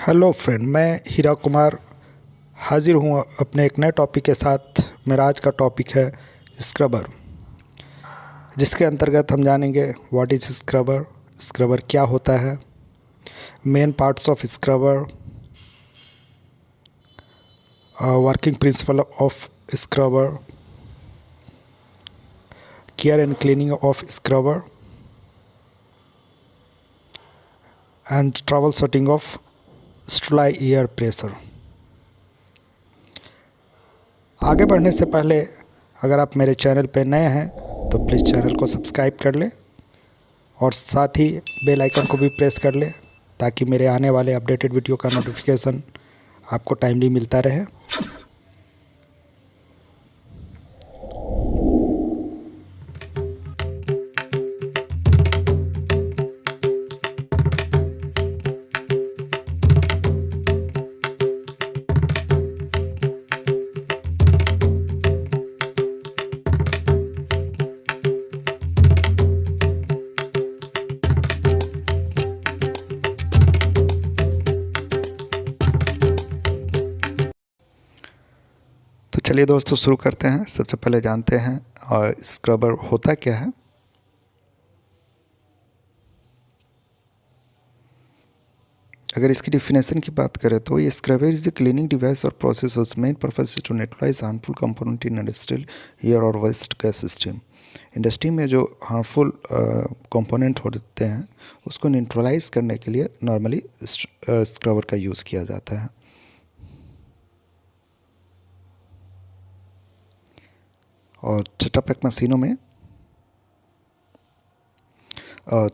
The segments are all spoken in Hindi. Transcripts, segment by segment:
हेलो फ्रेंड, मैं हीरा कुमार हाजिर हूँ अपने एक नए टॉपिक के साथ। मेरा आज का टॉपिक है स्क्रबर, जिसके अंतर्गत हम जानेंगे व्हाट इज़ स्क्रबर, स्क्रबर क्या होता है, main parts of scrubber, working principle of scrubber, care and cleaning of scrubber and troubleshooting of स्टुलाई एयर प्रेशर। आगे बढ़ने से पहले अगर आप मेरे चैनल पर नए हैं तो प्लीज़ चैनल को सब्सक्राइब कर लें और साथ ही बेल आइकन को भी प्रेस कर लें ताकि मेरे आने वाले अपडेटेड वीडियो का नोटिफिकेशन आपको टाइमली मिलता रहे। तो चलिए दोस्तों शुरू करते हैं। सबसे पहले जानते हैं और स्क्रबर होता क्या है। अगर इसकी डिफिनेशन की बात करें तो ये scrubber is a cleaning device और process whose main purpose is to neutralize harmful component in industrial air और वेस्ट गैस सिस्टम। इंडस्ट्री में जो हार्मफुल कंपोनेंट होते हैं उसको न्यूट्रलाइज करने के लिए नॉर्मली स्क्रबर का यूज़ किया जाता है। और छटापेक मशीनों में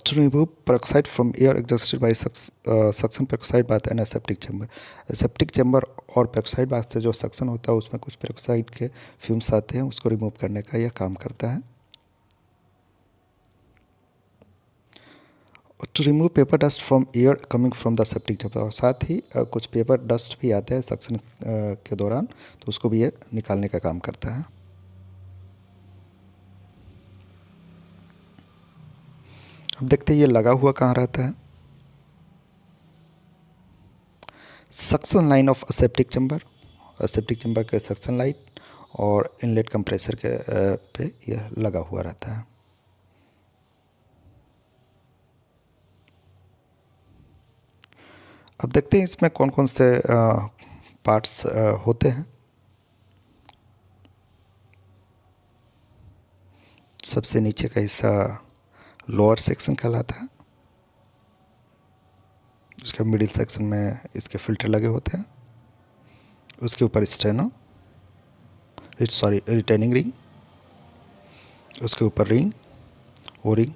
to remove peroxide from air exhausted by suction peroxide bath and aseptic chamber। aseptic chamber और peroxide bath से जो सक्शन होता है उसमें कुछ peroxide के फ्यूम्स आते हैं, उसको रिमूव करने का यह काम करता है। To remove paper dust from air coming from the septic chamber, और साथ ही कुछ पेपर डस्ट भी आते हैं सक्शन के दौरान, तो उसको भी ये निकालने का काम करता है। अब देखते हैं ये लगा हुआ कहाँ रहता है। Suction line of aseptic chamber के सक्शन लाइन और इनलेट कंप्रेसर के पे यह लगा हुआ रहता है। अब देखते हैं इसमें कौन कौन से पार्ट्स होते हैं। सबसे नीचे का हिस्सा लोअर सेक्शन कहलाता है। उसके मिडिल सेक्शन में इसके फिल्टर लगे होते हैं। उसके ऊपर रिटेनिंग रिंग, उसके ऊपर रिंग, ओ रिंग,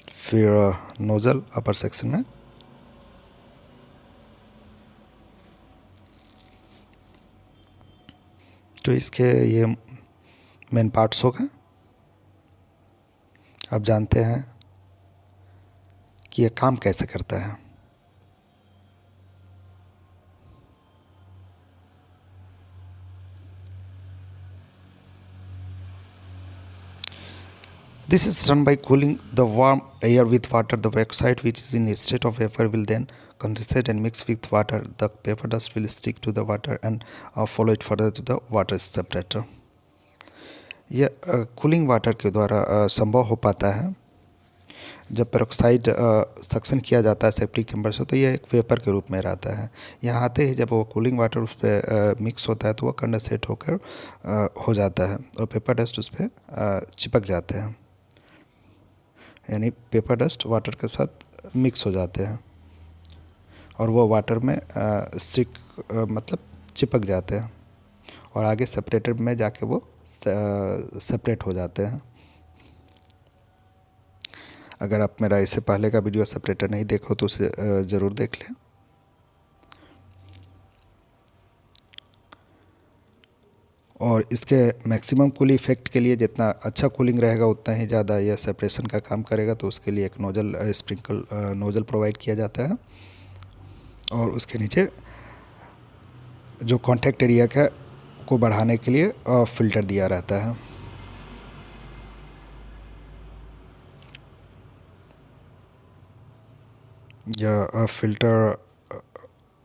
फिर नोजल अपर सेक्शन में, तो इसके ये मेन पार्ट्स हो गए। अब जानते हैं कि यह काम कैसे करता है। This is done by cooling the warm air with water. The peroxide, which is in a state of vapor, will then condensate and mix with water. The paper dust will stick to the water and follow it further to the water separator। यह कूलिंग वाटर के द्वारा संभव हो पाता है। जब पेरोक्साइड सक्शन किया जाता है सेप्टिक चैम्बर से तो यह एक वेपर के रूप में रहता है। यहाँ आते ही जब वो कूलिंग वाटर उस पर मिक्स होता है तो वह कंडेंसेट होकर हो जाता है और पेपर डस्ट उस पर चिपक जाते हैं, यानी पेपर डस्ट वाटर के साथ मिक्स हो जाते हैं और वो वाटर में मतलब चिपक जाते हैं और आगे सेपरेटर में जाके वो सेपरेट हो जाते हैं। अगर आप मेरा इससे पहले का वीडियो सेपरेटर नहीं देखो तो उसे ज़रूर देख लें। और इसके मैक्सिमम कूलिंग इफेक्ट के लिए जितना अच्छा कूलिंग रहेगा उतना ही ज़्यादा यह सेपरेशन का काम करेगा, तो उसके लिए एक नोजल प्रोवाइड किया जाता है और उसके नीचे जो कॉन्टैक्ट एरिया को बढ़ाने के लिए फ़िल्टर दिया रहता है। या फ़िल्टर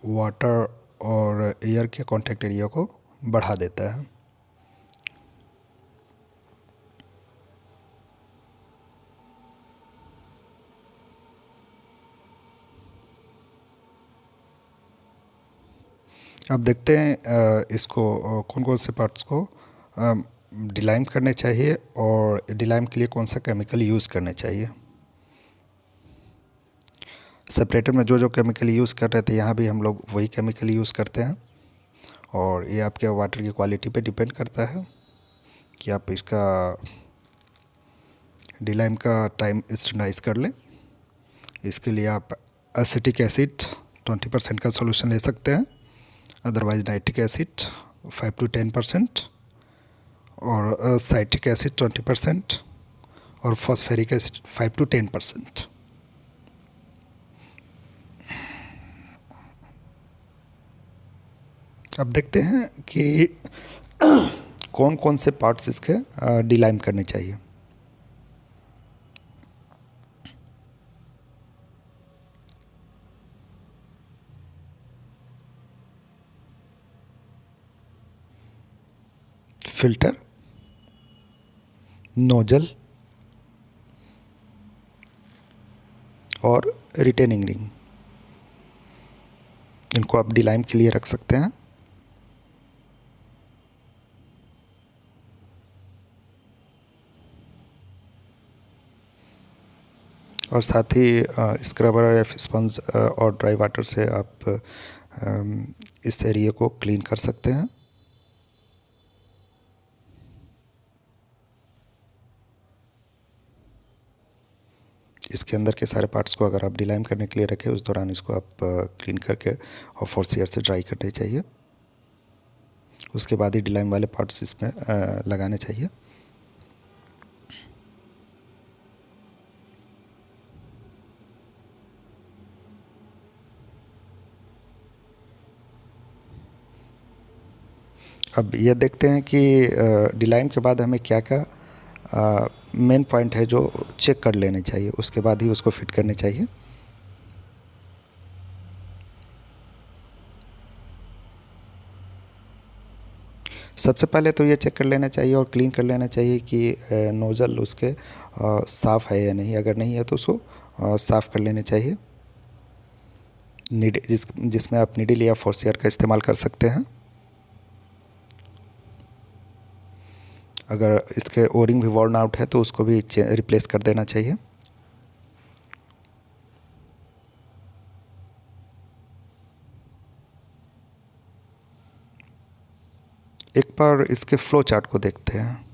वाटर और एयर के कॉन्टैक्ट एरिया को बढ़ा देता है। अब देखते हैं इसको कौन कौन से पार्ट्स को डिलाइम करने चाहिए और डिलाइम के लिए कौन सा केमिकल यूज़ करने चाहिए। सेपरेटर में जो जो केमिकल यूज़ कर रहे थे यहाँ भी हम लोग वही केमिकल यूज़ करते हैं, और ये आपके वाटर की क्वालिटी पे डिपेंड करता है कि आप इसका डिलाइम का टाइम स्टैंडर्डाइज कर लें। इसके लिए आप एसिटिक एसिड 20% का सॉल्यूशन ले सकते हैं, अदरवाइज नाइट्रिक एसिड 5 to 10% और साइट्रिक एसिड 20% और फॉस्फेरिक एसिड 5 to 10%। अब देखते हैं कि कौन कौन से पार्ट्स इसके डिलाइम करने चाहिए। फिल्टर, नोजल और रिटेनिंग रिंग, इनको आप डिलाइम के लिए रख सकते हैं। और साथ ही स्क्रबर या स्पंज और ड्राई वाटर से आप इस एरिया को क्लीन कर सकते हैं। इसके अंदर के सारे पार्ट्स को अगर आप डिलाइम करने के लिए रखें, उस दौरान इसको आप क्लीन करके और फोर्स एयर से ड्राई करने चाहिए। उसके बाद ही डिलाइम वाले पार्ट्स इसमें लगाने चाहिए। अब ये देखते हैं कि डिलाइम के बाद हमें क्या क्या मेन पॉइंट है जो चेक कर लेने चाहिए, उसके बाद ही उसको फिट करने चाहिए। सबसे पहले तो ये चेक कर लेना चाहिए और क्लीन कर लेना चाहिए कि नोज़ल उसके साफ़ है या नहीं। अगर नहीं है तो उसको साफ़ कर लेने चाहिए। जिसमें आप नीडल या फोर्सियर का इस्तेमाल कर सकते हैं। अगर इसके ओरिंग भी वॉर्न आउट है तो उसको भी रिप्लेस कर देना चाहिए। एक बार इसके फ्लो चार्ट को देखते हैं।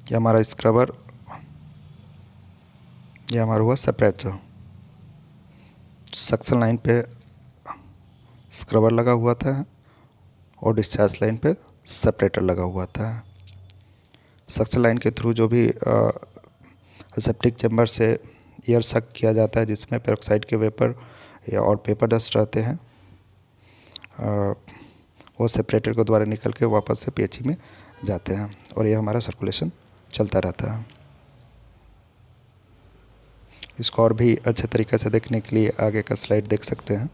ये हमारा स्क्रबर, ये हमारा हुआ सेपरेटर। सक्शन लाइन पे स्क्रबर लगा हुआ था और डिस्चार्ज लाइन पे सेपरेटर लगा हुआ था। सक्शन लाइन के थ्रू जो भी सेप्टिक चैम्बर से एयर सक किया जाता है, जिसमें पेरोक्साइड के वेपर या और पेपर डस्ट रहते हैं, वो सेपरेटर के द्वारा निकल के वापस से पीएचई में जाते हैं और ये हमारा सर्कुलेशन चलता रहता है। इसको और भी अच्छे तरीके से देखने के लिए आगे का स्लाइड देख सकते हैं।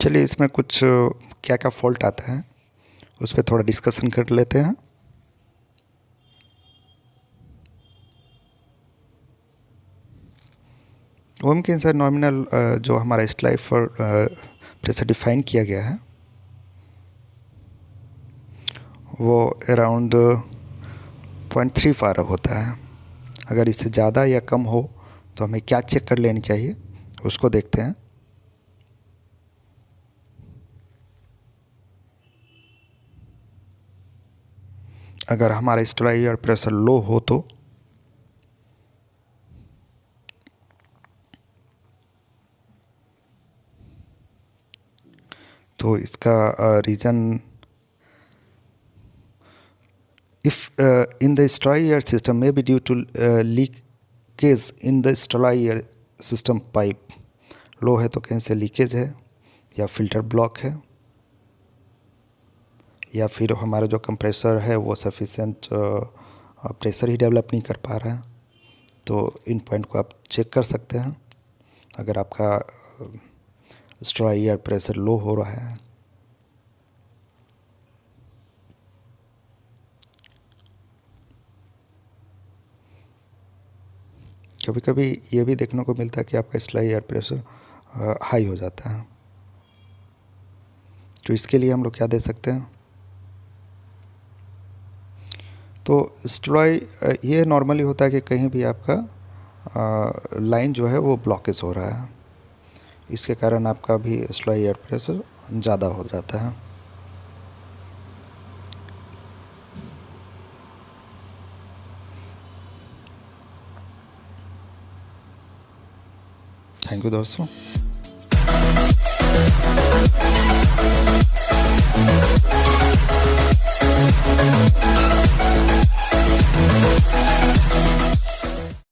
चलिए इसमें कुछ क्या क्या फॉल्ट आता है उस पर थोड़ा डिस्कशन कर लेते हैं। ओम के आंसर नॉमिनल जो हमारा स्लाइफ और प्रेशर डिफाइन किया गया है वो अराउंड 0.3 फारा होता है। अगर इससे ज़्यादा या कम हो तो हमें क्या चेक कर लेनी चाहिए उसको देखते हैं। अगर हमारा स्टॉलाई एयर प्रेशर लो हो तो इसका reason, if in the Stray air system may be due to leakage in the Stray air system pipe. लो है तो कहीं से लीकेज है, या फिल्टर ब्लॉक है, या फिर हमारा जो कंप्रेसर है वो सफिशेंट प्रेशर ही डेवलप नहीं कर पा रहा है। तो इन पॉइंट को आप चेक कर सकते हैं अगर आपका स्ट्राई एयर प्रेशर लो हो रहा है। कभी कभी ये भी देखने को मिलता है कि आपका स्ट्राई एयर प्रेशर हाई हो जाता है। तो इसके लिए हम लोग क्या दे सकते हैं? तो स्ट्राई ये नॉर्मली होता है कि कहीं भी आपका लाइन जो है वो ब्लॉकेज हो रहा है, इसके कारण आपका भी स्ट्राई एयर प्रेशर ज़्यादा हो जाता है। थैंक यू दोस्तों।